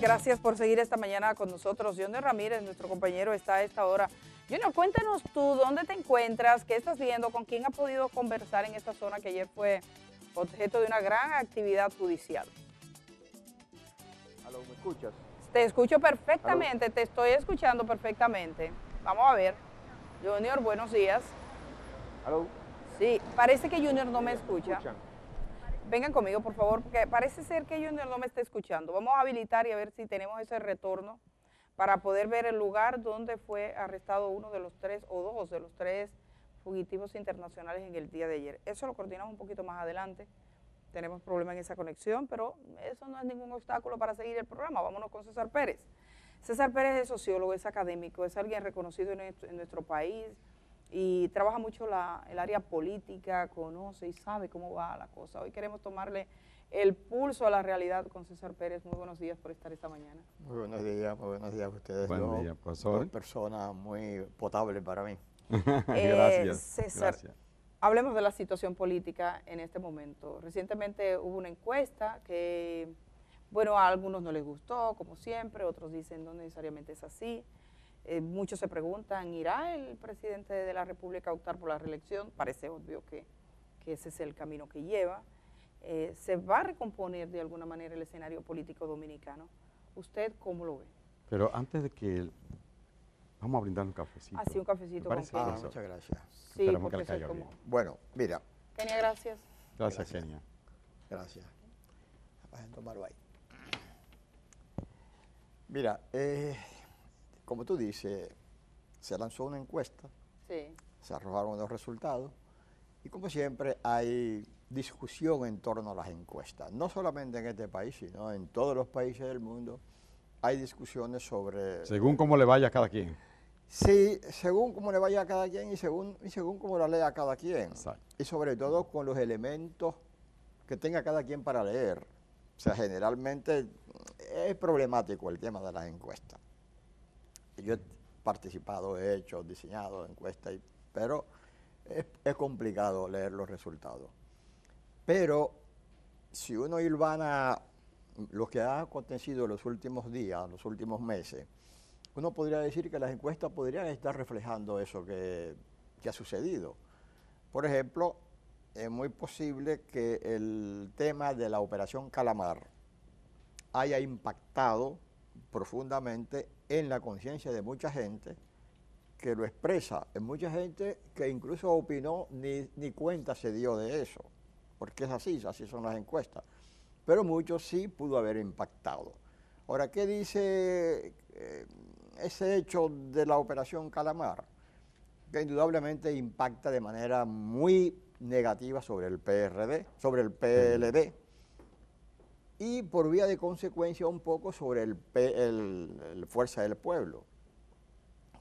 gracias por seguir esta mañana con nosotros. Junior Ramírez, nuestro compañero, está a esta hora. Junior, cuéntanos tú, ¿dónde te encuentras? ¿Qué estás viendo? ¿Con quién has podido conversar en esta zona que ayer fue objeto de una gran actividad judicial? ¿Aló, me escuchas? Te escucho perfectamente, ¿Aló? te estoy escuchando perfectamente. Vamos a ver. Junior, buenos días. ¿Aló? Sí, parece que Junior no me escucha. ¿Escuchan? Vengan conmigo, por favor, porque parece ser que Junior no me está escuchando. Vamos a habilitar y a ver si tenemos ese retorno para poder ver el lugar donde fue arrestado uno de los tres o dos de los tres fugitivos internacionales en el día de ayer. Eso lo coordinamos un poquito más adelante. Tenemos problemas en esa conexión, pero eso no es ningún obstáculo para seguir el programa. Vámonos con César Pérez. César Pérez es sociólogo, es académico, es alguien reconocido en nuestro país y trabaja mucho el área política, conoce y sabe cómo va la cosa. Hoy queremos tomarle el pulso a la realidad con César Pérez. Muy buenos días por estar esta mañana. Muy buenos días a ustedes. Buenos días, profesor. Dos personas muy potables para mí. Gracias. César, gracias. hablemos de la situación política en este momento. Recientemente hubo una encuesta que, bueno, a algunos no les gustó, como siempre, otros dicen no necesariamente es así. Muchos se preguntan, ¿irá el presidente de la República a optar por la reelección? Parece obvio que ese es el camino que lleva. ¿Se va a recomponer de alguna manera el escenario político dominicano? ¿Usted cómo lo ve? Pero antes de que vamos a brindar un cafecito. Así un cafecito con parece, Kenia. profesor? Muchas gracias. Sí, Esperamos que porque le soy caiga como... bien. Bueno, mira, Kenia, gracias. Gracias, Gracias. Kenia. gracias. Vas a tomarlo ahí. Mira, como tú dices, se lanzó una encuesta, Sí. se arrojaron los resultados y como siempre hay discusión en torno a las encuestas. No solamente en este país, sino en todos los países del mundo hay discusiones sobre... Según cómo le vaya a cada quien. Sí, según cómo le vaya a cada quien y según cómo la lea cada quien. Exacto. Y sobre todo con los elementos que tenga cada quien para leer. O sea, generalmente es problemático el tema de las encuestas. Yo he participado, he hecho, diseñado encuestas, pero es complicado leer los resultados. Pero si uno hilvana lo que ha acontecido en los últimos días, los últimos meses, uno podría decir que las encuestas podrían estar reflejando eso que ha sucedido. Por ejemplo, es muy posible que el tema de la Operación Calamar haya impactado profundamente en la conciencia de mucha gente que lo expresa, en mucha gente que incluso opinó ni cuenta se dio de eso, porque es así son las encuestas, pero muchos sí pudo haber impactado. Ahora, ¿qué dice ese hecho de la Operación Calamar? Que indudablemente impacta de manera muy negativa sobre el PRD, sobre el PLD, y por vía de consecuencia un poco sobre el Fuerza del Pueblo,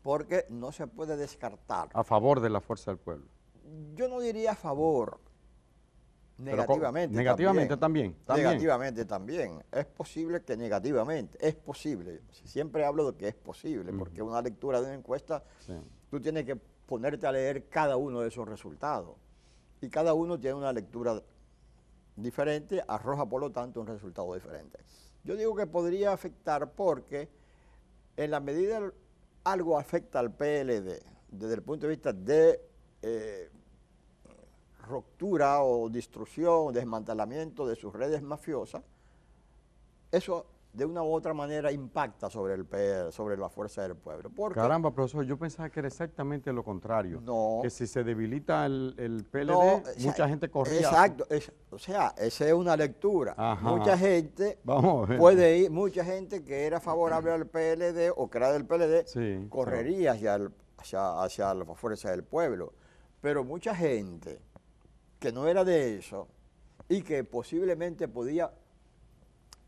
porque no se puede descartar. A favor de la fuerza del pueblo. Yo no diría a favor, Pero negativamente. negativamente también. Negativamente también. Es posible que negativamente, es posible. Siempre hablo de que es posible, porque una lectura de una encuesta, Sí. tú tienes que ponerte a leer cada uno de esos resultados. Y cada uno tiene una lectura diferente, arroja por lo tanto un resultado diferente. Yo digo que podría afectar porque en la medida algo afecta al PLD desde el punto de vista de ruptura o destrucción, desmantelamiento de sus redes mafiosas, eso de una u otra manera impacta sobre la fuerza del pueblo. Porque Caramba, profesor, yo pensaba que era exactamente lo contrario. No. Que si se debilita el PLD, no, o sea, mucha gente corría. Exacto, o sea, esa es una lectura. Ajá. Mucha gente Vamos a ver. puede ir, mucha gente que era favorable al PLD o que era del PLD, Sí, correría hacia la fuerza del pueblo. Pero mucha gente que no era de eso y que posiblemente podía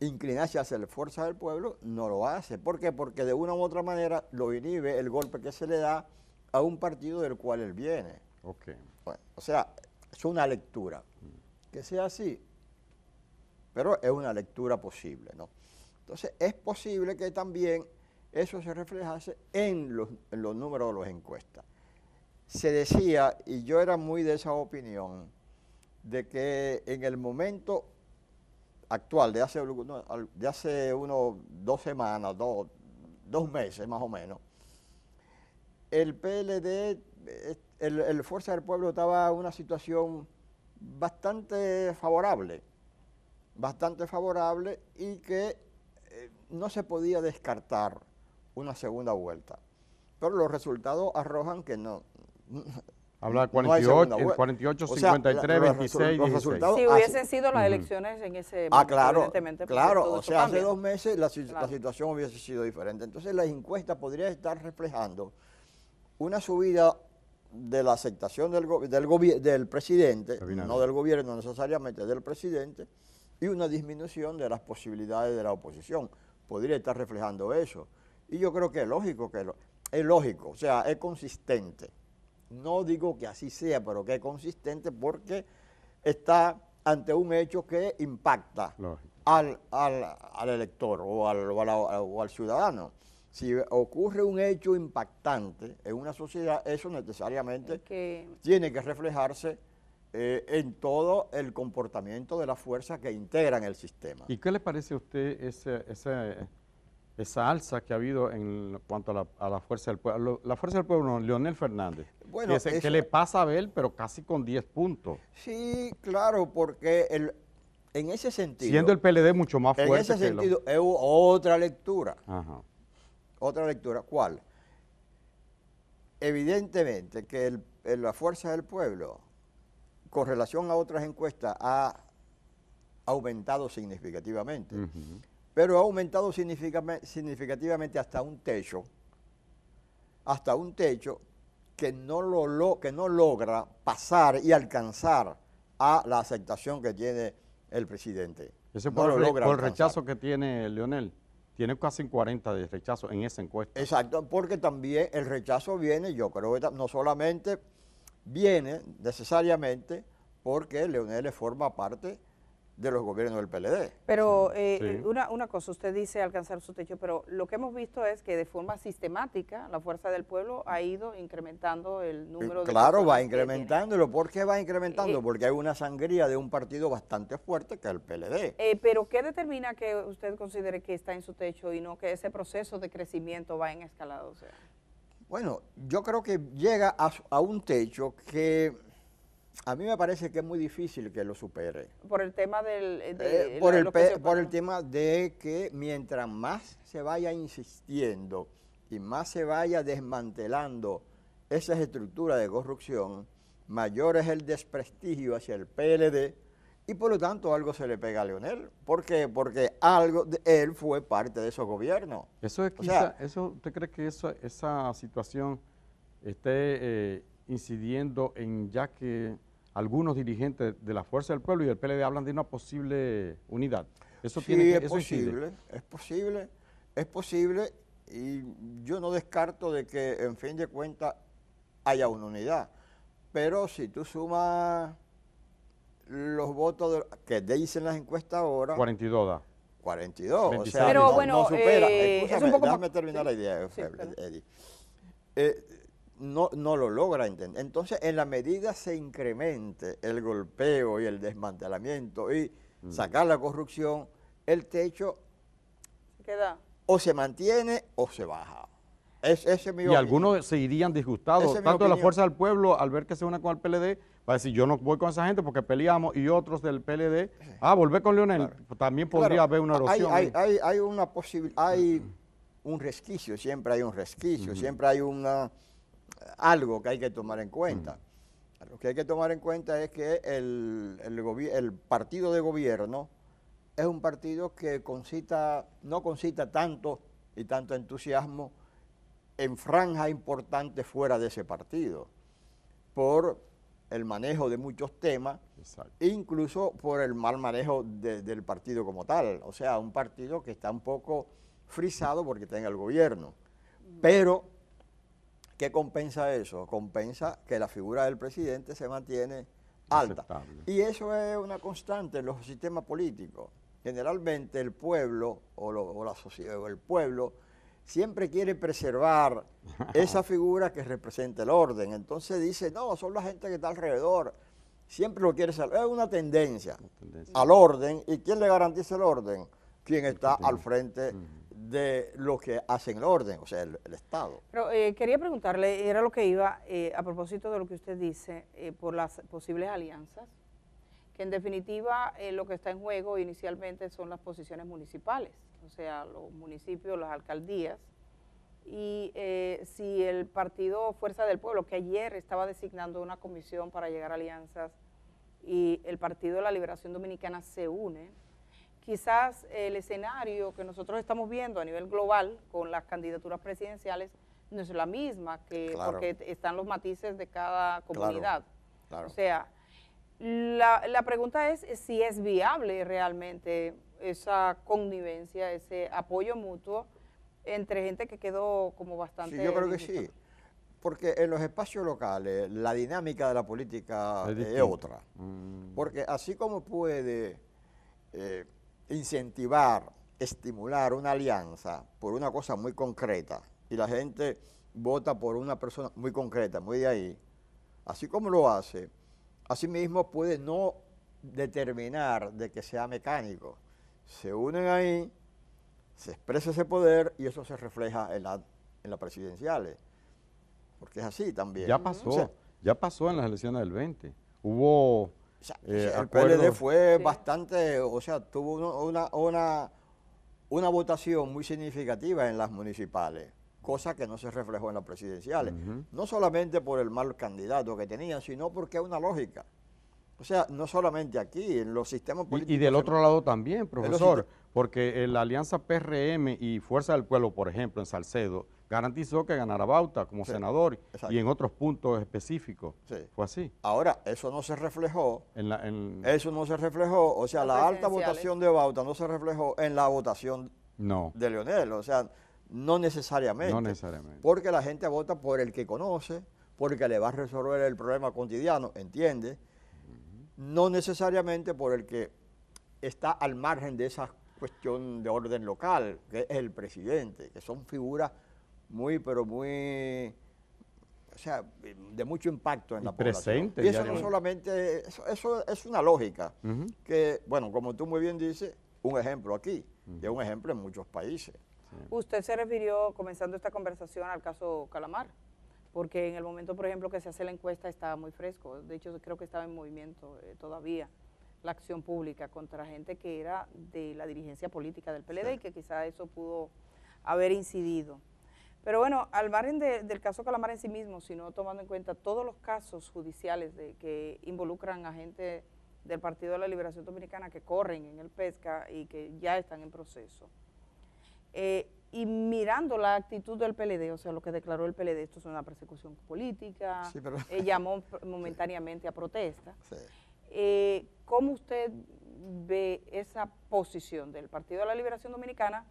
inclinarse hacia la fuerza del pueblo, no lo hace. ¿Por qué? Porque de una u otra manera lo inhibe el golpe que se le da a un partido del cual él viene. Ok. Bueno, o sea, es una lectura. Que sea así, pero es una lectura posible, ¿no? Entonces, es posible que también eso se reflejase en los números de las encuestas. Se decía, y yo era muy de esa opinión, de que en el momento actual de hace unos 2 semanas, 2 meses más o menos, el PLD, el Fuerza del Pueblo estaba en una situación bastante favorable y que no se podía descartar una segunda vuelta. Pero los resultados arrojan que no. Habla de no hay segunda 48, vuelta. 53, 26, los 16. resultados Si hubiesen sido las elecciones en ese momento, claro, evidentemente. porque claro, todo o eso sea, cambia. hace 2 meses la Claro. situación hubiese sido diferente. Entonces la encuesta podría estar reflejando una subida de la aceptación del presidente, no del gobierno necesariamente, del presidente, y una disminución de las posibilidades de la oposición. Podría estar reflejando eso. Y yo creo que es lógico, o sea, es consistente. No digo que así sea, pero que es consistente porque está ante un hecho que impacta al elector o al ciudadano. Si ocurre un hecho impactante en una sociedad, eso necesariamente tiene que reflejarse en todo el comportamiento de las fuerzas que integran el sistema. ¿Y qué le parece a usted esa alza que ha habido en cuanto a la Fuerza del Pueblo? La Fuerza del Pueblo, Leonel Fernández, bueno, que le pasa a Abel, pero casi con 10 puntos. Sí, claro, porque en ese sentido... Siendo el PLD mucho más fuerte. En ese sentido, es otra lectura. Ajá. Otra lectura, ¿cuál? Evidentemente que la Fuerza del Pueblo, con relación a otras encuestas, ha aumentado significativamente. Pero ha aumentado significativamente hasta un techo que no logra pasar y alcanzar a la aceptación que tiene el presidente. Ese por el rechazo que tiene Leonel. Tiene casi 40 de rechazo en esa encuesta. Exacto, porque también el rechazo viene, yo creo que no solamente viene necesariamente porque Leonel forma parte de los gobiernos del PLD. Pero Sí. una cosa, usted dice alcanzar su techo, pero lo que hemos visto es que de forma sistemática la Fuerza del Pueblo ha ido incrementando el número de Claro, va personas que incrementándolo. ¿Por qué va incrementando? Eh, Porque hay una sangría de un partido bastante fuerte que es el PLD. pero ¿qué determina que usted considere que está en su techo y no que ese proceso de crecimiento va en escalada? O sea, Bueno, yo creo que llega a un techo que a mí me parece que es muy difícil que lo supere. por el tema Por el tema de que mientras más se vaya insistiendo y más se vaya desmantelando esas estructuras de corrupción, mayor es el desprestigio hacia el PLD y por lo tanto algo se le pega a Leonel. ¿Por qué? Porque él fue parte de esos gobiernos. Eso es quizá, ¿usted cree que esa situación esté incidiendo en ya que algunos dirigentes de la Fuerza del Pueblo y del PLD hablan de una posible unidad? Eso Sí, tiene que, es eso posible, es posible y yo no descarto de que en fin de cuentas haya una unidad. Pero si tú sumas los votos que dicen las encuestas ahora... 42 da. 42, 26. o sea, Pero no, bueno, no supera. es Escúchame, un poco déjame más- terminar sí, la idea, sí, claro. Eddie. No lo logra entender. Entonces, en la medida se incremente el golpeo y el desmantelamiento y sacar la corrupción, el techo queda. o se mantiene o se baja. Ese es mi Y opinión. algunos se irían disgustados, Esa es mi tanto de la opinión. Fuerza del Pueblo al ver que se une con el PLD, va a decir yo no voy con esa gente porque peleamos, y otros del PLD, volver con Leonel, también podría Claro, haber una erosión. hay una posibilidad, hay un resquicio, siempre hay un resquicio, siempre hay algo que hay que tomar en cuenta. Lo que hay que tomar en cuenta es que el partido de gobierno es un partido que no concita tanto y tanto entusiasmo en franjas importantes fuera de ese partido, por el manejo de muchos temas, Exacto. incluso por el mal manejo del partido como tal. O sea, un partido que está un poco frisado porque está en el gobierno. Pero, ¿qué compensa eso? Compensa que la figura del presidente se mantiene alta. Aceptable. Y eso es una constante en los sistemas políticos. Generalmente el pueblo o la sociedad o el pueblo siempre quiere preservar esa figura que representa el orden. Entonces dice, no, son la gente que está alrededor. Siempre lo quiere salvar. Es una tendencia. al orden. ¿Y quién le garantiza el orden? Quien está al frente de los que hacen el orden, o sea, el Estado. Pero quería preguntarle, era lo que iba, a propósito de lo que usted dice, por las posibles alianzas, que en definitiva lo que está en juego inicialmente son las posiciones municipales, o sea, los municipios, las alcaldías, y si el partido Fuerza del Pueblo, que ayer estaba designando una comisión para llegar a alianzas, y el Partido de la Liberación Dominicana se une, quizás el escenario que nosotros estamos viendo a nivel global con las candidaturas presidenciales no es la misma, porque están los matices de cada comunidad. Claro. O sea, la pregunta es si es viable realmente esa connivencia, ese apoyo mutuo entre gente que quedó como bastante... Sí, yo creo que sí, porque en los espacios locales la dinámica de la política es otra. Porque así como puede incentivar, estimular una alianza por una cosa muy concreta y la gente vota por una persona muy concreta, muy de ahí, así como lo hace, así mismo puede no determinar de que sea mecánico. Se unen ahí, se expresa ese poder y eso se refleja en las presidenciales, porque es así también. Ya pasó, o sea, ya pasó en las elecciones del 20. Hubo... O sea, el PLD fue bastante, o sea, tuvo una votación muy significativa en las municipales, cosa que no se reflejó en las presidenciales. No solamente por el mal candidato que tenían, sino porque es una lógica. O sea, no solamente aquí, en los sistemas políticos. Y del otro lado también, profesor, porque la alianza PRM y Fuerza del Pueblo, por ejemplo, en Salcedo, garantizó que ganara Bauta como senador y en otros puntos específicos. Fue así. Ahora, eso no se reflejó. Eso no se reflejó, o sea, la alta votación de Bauta no se reflejó en la votación de Leonel, o sea, no necesariamente. No necesariamente. Porque la gente vota por el que conoce, porque le va a resolver el problema cotidiano, entiende, no necesariamente por el que está al margen de esa cuestión de orden local, que es el presidente, que son figuras muy, pero muy, o sea, de mucho impacto en la población. Y eso no solamente, eso es una lógica, que, bueno, como tú muy bien dices, un ejemplo aquí, y es un ejemplo en muchos países. Usted se refirió, comenzando esta conversación, al caso Calamar, porque en el momento, por ejemplo, que se hace la encuesta estaba muy fresco, de hecho creo que estaba en movimiento todavía la acción pública contra gente que era de la dirigencia política del PLD y que quizá eso pudo haber incidido. Pero bueno, al margen del caso Calamar en sí mismo, sino tomando en cuenta todos los casos judiciales que involucran a gente del Partido de la Liberación Dominicana que corren en el Pesca y que ya están en proceso. Y mirando la actitud del PLD, o sea, lo que declaró el PLD, esto es una persecución política, llamó momentáneamente a protesta. ¿Cómo usted ve esa posición del Partido de la Liberación Dominicana,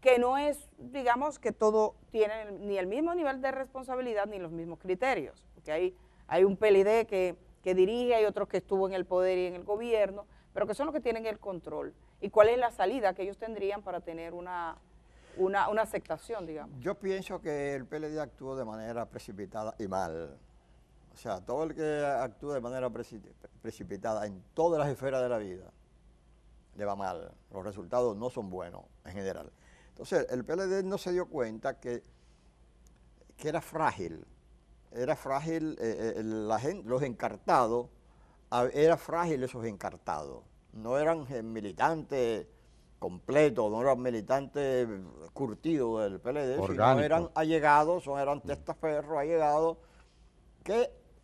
que no es, digamos, que todo tiene ni el mismo nivel de responsabilidad ni los mismos criterios? Porque hay un PLD que dirige, hay otros que estuvo en el poder y en el gobierno, pero que son los que tienen el control. ¿Y cuál es la salida que ellos tendrían para tener una aceptación, digamos? Yo pienso que el PLD actuó de manera precipitada y mal. O sea, todo el que actúa de manera precipitada en todas las esferas de la vida le va mal. Los resultados no son buenos en general. Entonces, el PLD no se dio cuenta que era frágil. Era frágil la gente, los encartados, era frágil esos encartados. No eran militantes completos, no eran militantes curtidos del PLD, sino eran allegados, eran testaferros allegados,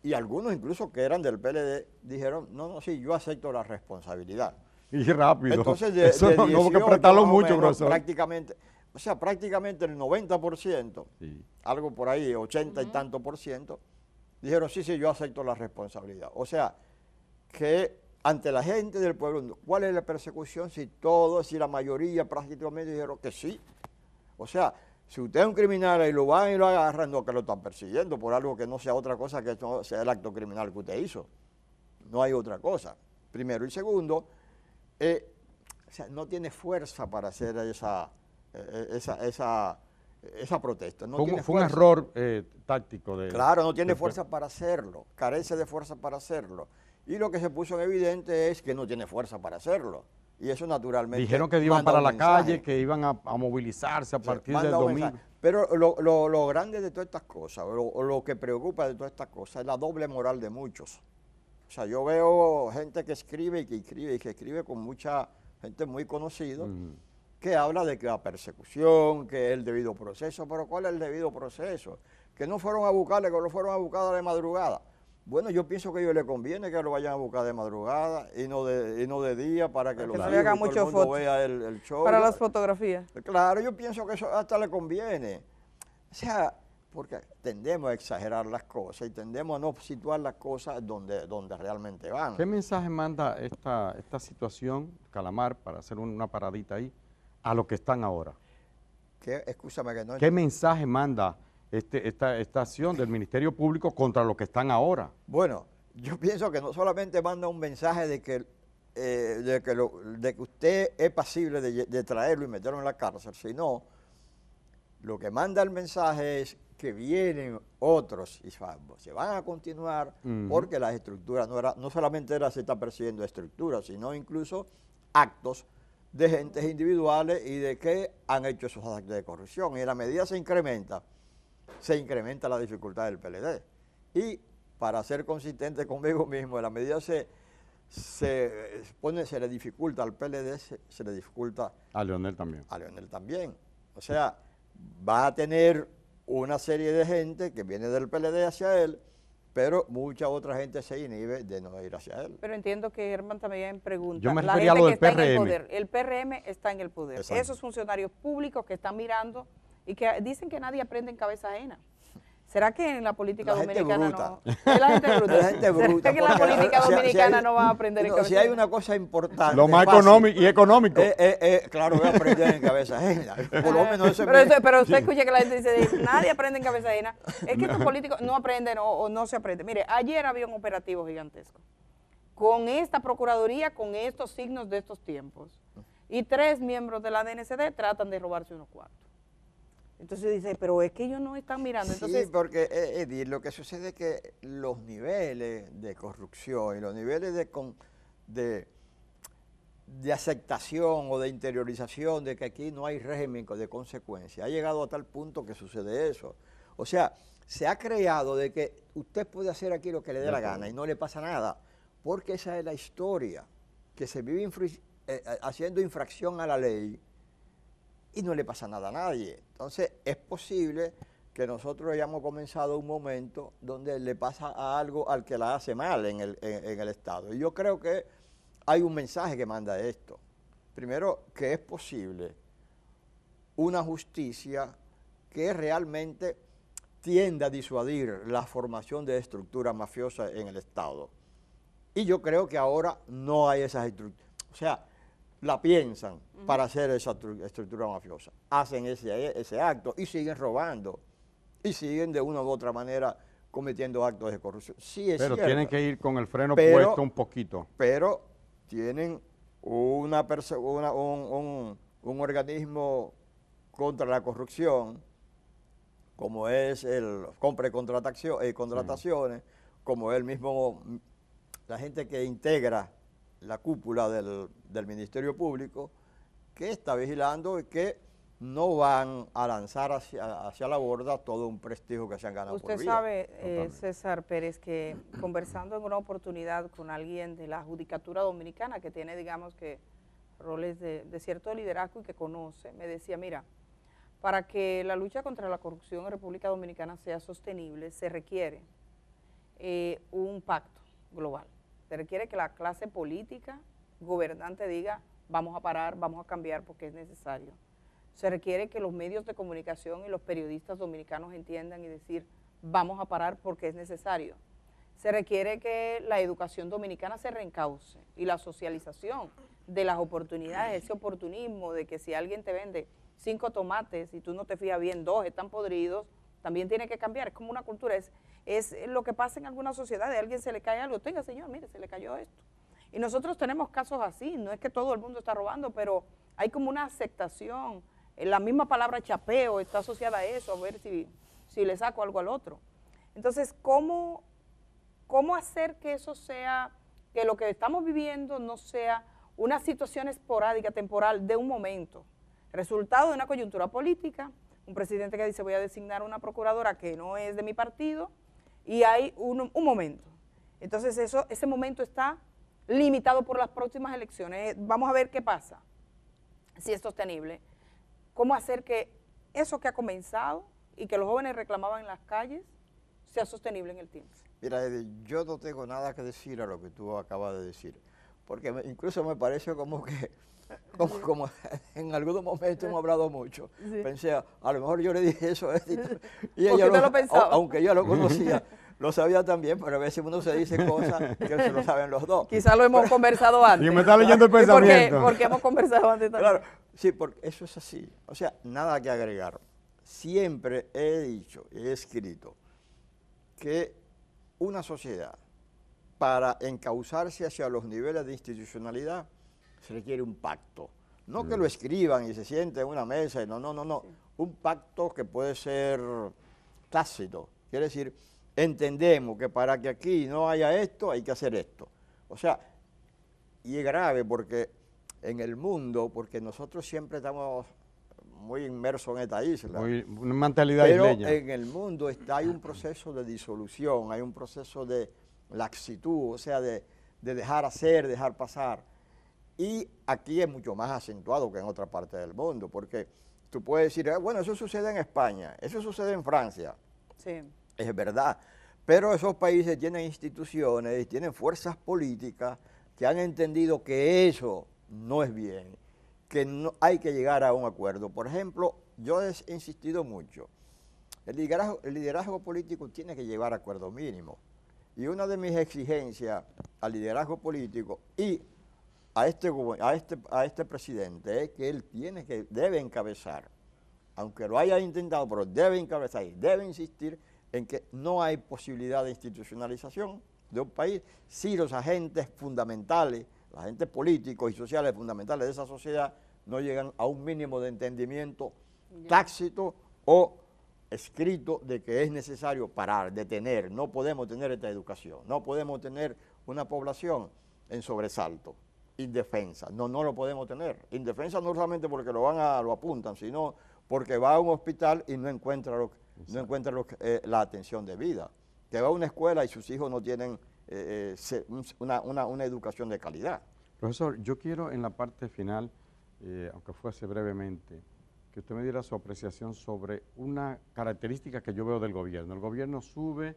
y algunos incluso que eran del PLD dijeron, no, sí, yo acepto la responsabilidad. Y rápido. Entonces, eso no hay que apretarlo mucho, profesor. Prácticamente el 90%, algo por ahí, 80 y tanto por ciento, dijeron, sí, yo acepto la responsabilidad. O sea, que ante la gente del pueblo, ¿cuál es la persecución? Si la mayoría prácticamente dijeron que sí. O sea, si usted es un criminal y lo van y lo agarran, no que lo están persiguiendo por algo que no sea otra cosa que no sea el acto criminal que usted hizo. No hay otra cosa. Primero. Y segundo, o sea, no tiene fuerza para hacer esa protesta. Fue un error táctico. Claro, no tiene fuerza para hacerlo, carece de fuerza para hacerlo. Y lo que se puso en evidente es que no tiene fuerza para hacerlo. Y eso naturalmente Dijeron que iban manda para un la mensaje. calle, que iban a movilizarse a Sí, partir manda del un domingo. mensaje. Pero lo grande de todas estas cosas, o lo que preocupa de todas estas cosas, es la doble moral de muchos. O sea, yo veo gente que escribe y que escribe con mucha gente muy conocida, que habla de que la persecución, que es el debido proceso. Pero ¿cuál es el debido proceso? Que no fueron a buscarle, que lo fueron a buscar de madrugada. Bueno, yo pienso que a ellos les conviene que lo vayan a buscar de madrugada y no de día para que los no hijos le hagan y todo el mucho mundo foto. vea el show. Para las fotografías. Claro, yo pienso que eso hasta le conviene. O sea, porque tendemos a exagerar las cosas y tendemos a no situar las cosas donde realmente van. ¿Qué mensaje manda esta situación, Calamar, para hacer una paradita ahí, a los que están ahora? Escúchame que no... ¿Qué mensaje manda esta acción del Ministerio Público contra los que están ahora? Bueno, yo pienso que no solamente manda un mensaje de que usted es pasible de traerlo y meterlo en la cárcel, sino lo que manda el mensaje es que vienen otros y se van a continuar porque las estructuras no solamente se está persiguiendo estructuras, sino incluso actos de gentes individuales y de que han hecho esos actos de corrupción. Y en la medida se incrementa la dificultad del PLD. Y para ser consistente conmigo mismo, en la medida se le dificulta al PLD, se le dificulta A Leonel también. a Leonel también. O sea, va a tener una serie de gente que viene del PLD hacia él, pero mucha otra gente se inhibe de no ir hacia él. Pero entiendo que Germán también pregunta, Yo me la refería a gente lo que del está en el PRM. poder, el PRM está en el poder. Exacto. Esos funcionarios públicos que están mirando y que dicen que nadie aprende en cabeza ajena. ¿Será que en la política La gente dominicana bruta. no? Es la gente bruta. La gente bruta, ¿Será que en la porque política si hay- dominicana no va a aprender en no, cabeza si hay ajena? una cosa importante. Lo más fácil, económico. claro, voy a aprender en cabeza ajena. Por lo menos eso Pero usted escucha que la gente dice, nadie aprende en cabeza ajena. Es que estos políticos no aprenden o no se aprende. Mire, ayer había un operativo gigantesco con esta procuraduría, con estos signos de estos tiempos. Y 3 miembros de la DNCD tratan de robarse unos cuartos. Entonces dice, pero es que ellos no están mirando. Entonces, sí, porque Edith, lo que sucede es que los niveles de corrupción y los niveles de aceptación o de interiorización de que aquí no hay régimen de consecuencia, ha llegado a tal punto que sucede eso. O sea, se ha creado de que usted puede hacer aquí lo que le dé la gana y no le pasa nada, porque esa es la historia, que se vive haciendo infracción a la ley y no le pasa nada a nadie. Entonces, es posible que nosotros hayamos comenzado un momento donde le pasa algo al que la hace mal en el Estado. Y yo creo que hay un mensaje que manda esto. Primero, que es posible una justicia que realmente tienda a disuadir la formación de estructuras mafiosas en el Estado. Y yo creo que ahora no hay esas estructuras. O sea, la piensan para hacer esa estructura mafiosa. Hacen ese acto y siguen robando. Y siguen de una u otra manera cometiendo actos de corrupción. Sí, es Pero cierto. tienen que ir con el freno puesto un poquito. Pero tienen un organismo contra la corrupción, como es el compra y contrataciones, como es el mismo, la gente que integra la cúpula del Ministerio Público, que está vigilando y que no van a lanzar hacia la borda todo un prestigio que se han ganado por usted vida. sabe, César Pérez, que conversando en una oportunidad con alguien de la Judicatura Dominicana que tiene, digamos que, roles de cierto liderazgo y que conoce, me decía, mira, para que la lucha contra la corrupción en República Dominicana sea sostenible, se requiere un pacto global. Se requiere que la clase política gobernante diga, vamos a parar, vamos a cambiar porque es necesario. Se requiere que los medios de comunicación y los periodistas dominicanos entiendan y decir, vamos a parar porque es necesario. Se requiere que la educación dominicana se reencauce y la socialización de las oportunidades, ese oportunismo de que si alguien te vende 5 tomates y tú no te fijas bien, 2 están podridos, también tiene que cambiar. Es como una cultura, es lo que pasa en algunas sociedades, a alguien se le cae algo, tenga señor, mire, se le cayó esto. Y nosotros tenemos casos así, no es que todo el mundo está robando, pero hay como una aceptación. La misma palabra chapeo está asociada a eso, a ver si le saco algo al otro. Entonces, ¿cómo hacer que eso sea que lo que estamos viviendo no sea una situación esporádica, temporal, de un momento, resultado de una coyuntura política, un presidente que dice voy a designar una procuradora que no es de mi partido, y hay un momento. Entonces ese momento está limitado por las próximas elecciones. Vamos a ver qué pasa, si es sostenible. Cómo hacer que eso que ha comenzado y que los jóvenes reclamaban en las calles sea sostenible en el tiempo. Mira, Eddie, yo no tengo nada que decir a lo que tú acabas de decir, porque incluso me parece como que, como en algunos momentos hemos hablado mucho. Sí. Pensé, a lo mejor yo le dije eso a Eddie, y ella lo pensaba. Aunque ella lo conocía, lo sabía también, pero a veces uno se dice cosas que se lo saben los dos. Quizás lo hemos conversado antes. Y me está leyendo el pensamiento. Porque hemos conversado antes también. Claro, sí, porque eso es así. O sea, nada que agregar. Siempre he dicho y he escrito que una sociedad, para encauzarse hacia los niveles de institucionalidad, se requiere un pacto. No que lo escriban y se sienten en una mesa, y no. Sí. Un pacto que puede ser tácito. Quiere decir, entendemos que para que aquí no haya esto, hay que hacer esto. O sea, y es grave porque en el mundo, porque nosotros siempre estamos muy inmersos en esta isla. Una mentalidad pero isleña. En el mundo hay un proceso de disolución, hay un proceso de laxitud, o sea, de dejar hacer, dejar pasar. Y aquí es mucho más acentuado que en otra parte del mundo, porque tú puedes decir, bueno, eso sucede en España, eso sucede en Francia. Sí. Es verdad, pero esos países tienen instituciones, tienen fuerzas políticas que han entendido que eso no es bien, que no, hay que llegar a un acuerdo. Por ejemplo, yo he insistido mucho, el liderazgo político tiene que llevar a acuerdo mínimo. Y una de mis exigencias al liderazgo político y a este presidente es que él debe encabezar, aunque lo haya intentado, pero debe encabezar y debe insistir en que no hay posibilidad de institucionalización de un país si los agentes fundamentales, los agentes políticos y sociales fundamentales de esa sociedad no llegan a un mínimo de entendimiento tácito o escrito de que es necesario parar, detener. No podemos tener esta educación, no podemos tener una población en sobresalto, indefensa. No lo podemos tener. Indefensa no solamente porque lo apuntan, sino porque va a un hospital y no encuentra la atención debida. Que va a una escuela y sus hijos no tienen una educación de calidad. Profesor, yo quiero en la parte final, aunque fuese brevemente, que usted me diera su apreciación sobre una característica que yo veo del gobierno. El gobierno sube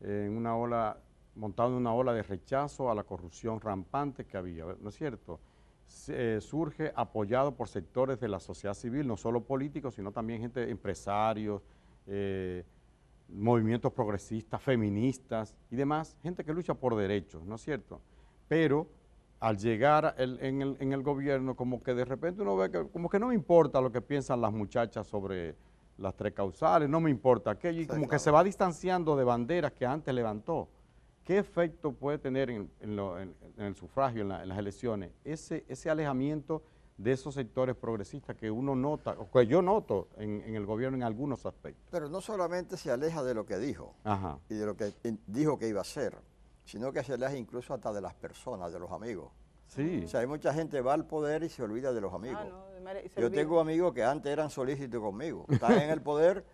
en una ola, montado en una ola de rechazo a la corrupción rampante que había, ¿no es cierto? Surge apoyado por sectores de la sociedad civil, no solo políticos, sino también gente, empresarios, movimientos progresistas, feministas y demás, gente que lucha por derechos, ¿no es cierto? Pero al llegar en el gobierno, como que de repente uno ve que como que no me importa lo que piensan las muchachas sobre las tres causales, no me importa aquello, y como que se va distanciando de banderas que antes levantó. ¿Qué efecto puede tener en el sufragio, en las elecciones, ese alejamiento de esos sectores progresistas que uno nota, o que yo noto en el gobierno en algunos aspectos? Pero no solamente se aleja de lo que dijo, ajá, y de lo que dijo que iba a hacer, sino que se aleja incluso hasta de las personas, de los amigos. Sí. O sea, hay mucha gente que va al poder y se olvida de los amigos. Yo tengo amigos que antes eran solícitos conmigo, están en el poder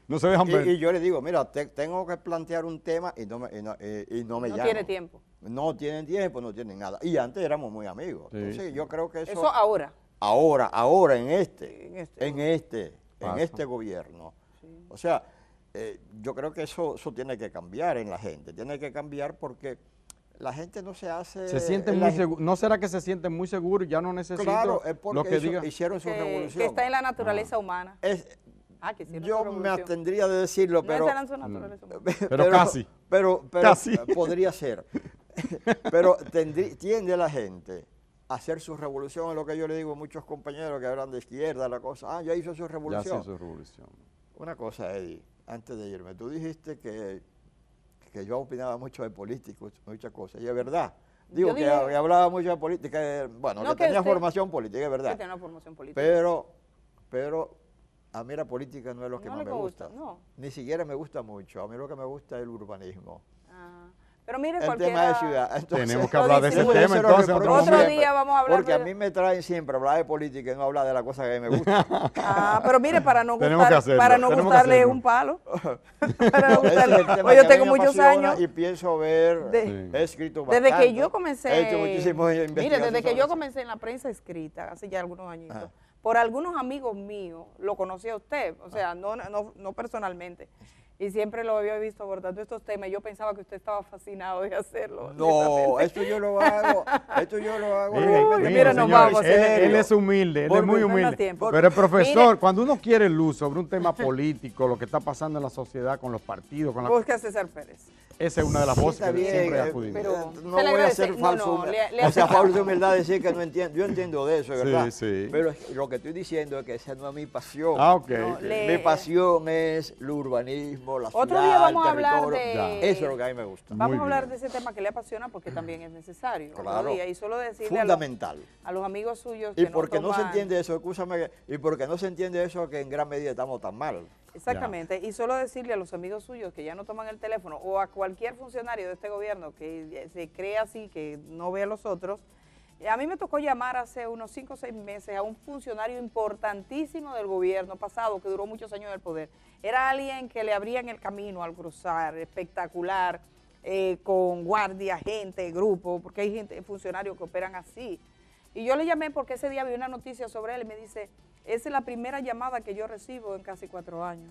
no se dejan ver. Y yo les digo, mira, tengo que plantear un tema y no me llaman. No tiene tiempo. No tienen tiempo, no tienen nada. Y antes éramos muy amigos. Sí. Entonces yo creo que eso ahora. Ahora en este gobierno. Sí. O sea, yo creo que eso tiene que cambiar en la gente. Tiene que cambiar porque la gente no se hace... Se sienten muy seguros. ¿No será que se sienten muy seguros y ya no necesitan lo que digan? Hicieron su revolución. Que está en la naturaleza humana. Yo me abstendría de decirlo, pero... Pero casi. Pero casi. Podría ser. Pero tiende la gente a hacer su revolución, es lo que yo le digo a muchos compañeros que hablan de izquierda, la cosa, ya hizo su revolución. Ya hizo su revolución. Una cosa, Eddie, antes de irme, tú dijiste que yo opinaba mucho de políticos, muchas cosas, y es verdad. Digo que hablaba mucho de política, bueno, no, que tenía formación política, es verdad. Que tenía formación política. Pero a mí la política no es lo que más me gusta. No. Ni siquiera me gusta mucho, a mí lo que me gusta es el urbanismo. Pero mire, en cualquiera... tema de ciudad. Entonces, Tenemos que hablar de ese Tenemos tema eso lo entonces. en reprocho otro Otro momento. día vamos a hablar porque a de- mí me traen siempre hablar de política y no hablar de la cosa que me gusta. Ah, pero mire, para no Tenemos que hacerlo, para no tenemos que gustarle hacerlo. un palo. Para no Ese es gustarle. el tema Pues que yo a mí tengo me muchos apasiona años. y pienso ver, De- he escrito Desde bastante, que yo comencé, he hecho muchísimas mire, investigaciones desde que sobre yo eso. comencé en la prensa escrita, hace ya algunos añitos, Ajá. por algunos amigos míos lo conocía a usted, o sea, no personalmente, y siempre lo había visto abordando estos temas, y yo pensaba que usted estaba fascinado de hacerlo. No, honestamente. esto yo lo hago, Mire, realmente mira, porque nos soy vamos, serio. él es humilde, él es Porque muy no hay más humilde. tiempo. Pero el profesor, Mire. cuando uno quiere luz sobre un tema político, lo que está pasando en la sociedad, con los partidos, con la... Busca a César Pérez. esa es una de las Sí, voces está que bien, siempre acudimos. pero- no se le voy a agradece. hacer falso, No, le o sea, aceptamos. falso humildad decir que no entiendo, yo entiendo de eso, Sí, ¿verdad? sí. Pero lo que estoy diciendo es que esa no es mi pasión. Ah, ok. No, ok. le- Mi pasión es el urbanismo, la Otro ciudad, día vamos el a hablar territorio. de- Eso es lo que a mí me gusta. Muy Vamos a hablar bien. de ese tema que le apasiona porque también es necesario. otro Claro. día, y solo decirle a los, Fundamental. a los amigos suyos Y que porque no se toman- entiende eso, escúchame, y porque no se entiende eso que en gran medida estamos tan mal. Exactamente, y solo decirle a los amigos suyos que ya no toman el teléfono o a cualquier funcionario de este gobierno que se cree así, que no ve a los otros. A mí me tocó llamar hace unos 5 o 6 meses a un funcionario importantísimo del gobierno pasado que duró muchos años en el poder. Era alguien que le abrían el camino al cruzar, espectacular, con guardia, gente, grupo, porque hay gente, funcionarios que operan así. Y yo le llamé porque ese día vi una noticia sobre él y me dice, esa es la primera llamada que yo recibo en casi 4 años.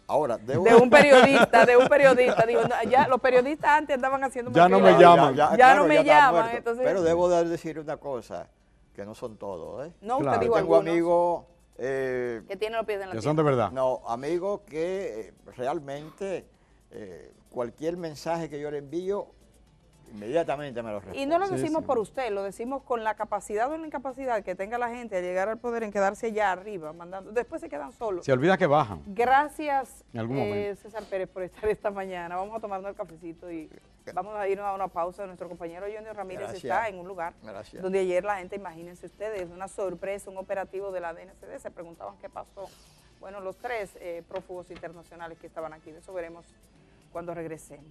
Ahora, debo... De un periodista. Digo, no, ya los periodistas antes andaban haciendo Ya no me filas. llaman. Ya claro, no me está llaman, muerto. entonces- Pero debo de decir una cosa, que no son todos, ¿eh? No, Claro. usted dijo Yo tengo algunos amigos, que tienen los pies en la Que son de tierra. verdad. no, amigos que realmente cualquier mensaje que yo le envío, inmediatamente me lo responden. Y no lo Sí, decimos sí. por usted, lo decimos con la capacidad o la incapacidad que tenga la gente a llegar al poder en quedarse allá arriba, mandando. Después se quedan solos. Se olvida que bajan. Gracias, En algún momento. César Pérez, por estar esta mañana. Vamos a tomarnos el cafecito y vamos a irnos a una pausa. Nuestro compañero Johnny Ramírez Gracias. está en un lugar Gracias. donde ayer la gente, imagínense ustedes, una sorpresa, un operativo de la DNCD, se preguntaban qué pasó. Bueno, los 3 prófugos internacionales que estaban aquí, de eso veremos cuando regresemos.